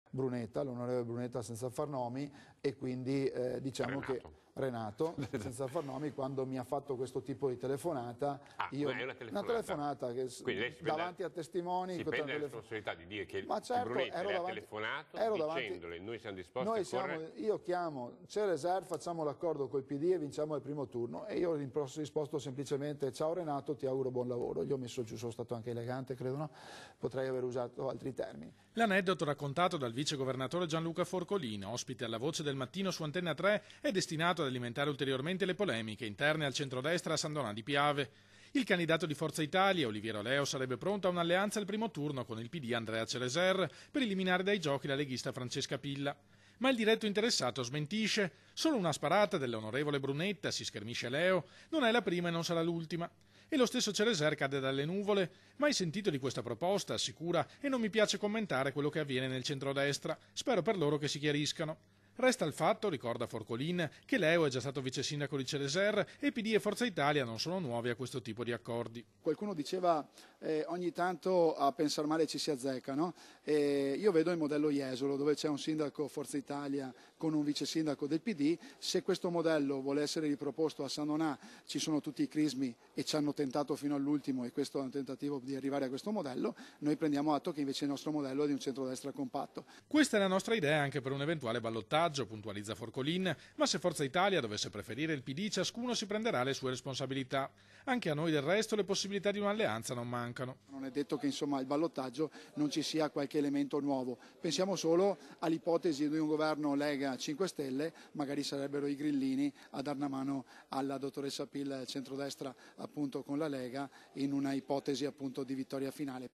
Brunetta, l'onorevole Brunetta senza far nomi, e quindi diciamo che Renato senza far nomi, quando mi ha fatto questo tipo di telefonata, io, una telefonata che davanti a testimoni, si prende la responsabilità di dire che, ma certo, Brunetta le ha telefonato dicendole noi siamo disposti a correre. Io chiamo Cereser, facciamo l'accordo col PD e vinciamo il primo turno, e io ho risposto semplicemente: ciao Renato, ti auguro buon lavoro. Io ho messo giù, sono stato anche elegante, credo, no? Potrei aver usato altri termini. L'aneddoto raccontato dal vice governatore Gianluca Forcolin, ospite alla Voce del Mattino su Antenna 3, è destinato ad alimentare ulteriormente le polemiche interne al centrodestra a San Donà di Piave. Il candidato di Forza Italia, Oliviero Leo, sarebbe pronto a un'alleanza al primo turno con il PD Andrea Cereser per eliminare dai giochi la leghista Francesca Pilla. Ma il diretto interessato smentisce: solo una sparata dell'onorevole Brunetta, si schermisce Leo, non è la prima e non sarà l'ultima. E lo stesso Cereser cade dalle nuvole: mai sentito di questa proposta, assicura, e non mi piace commentare quello che avviene nel centrodestra, spero per loro che si chiariscano. Resta il fatto, ricorda Forcolin, che Leo è già stato vice sindaco di Cereser e PD e Forza Italia non sono nuovi a questo tipo di accordi. Qualcuno diceva ogni tanto a pensar male ci si azzecca, no? Io vedo il modello Jesolo, dove c'è un sindaco Forza Italia con un vice sindaco del PD. Se questo modello vuole essere riproposto a San Donà, ci sono tutti i crismi e ci hanno tentato fino all'ultimo, e questo è un tentativo di arrivare a questo modello. Noi prendiamo atto che invece il nostro modello è di un centrodestra compatto. Questa è la nostra idea anche per un eventuale ballottaggio, puntualizza Forcolin, ma se Forza Italia dovesse preferire il PD, ciascuno si prenderà le sue responsabilità. Anche a noi del resto le possibilità di un'alleanza non mancano. Non è detto che al ballottaggio non ci sia qualche elemento nuovo. Pensiamo solo all'ipotesi di un governo Lega 5 Stelle, magari sarebbero i grillini a dar una mano alla dottoressa Pilla, centrodestra appunto con la Lega, in una ipotesi appunto di vittoria finale.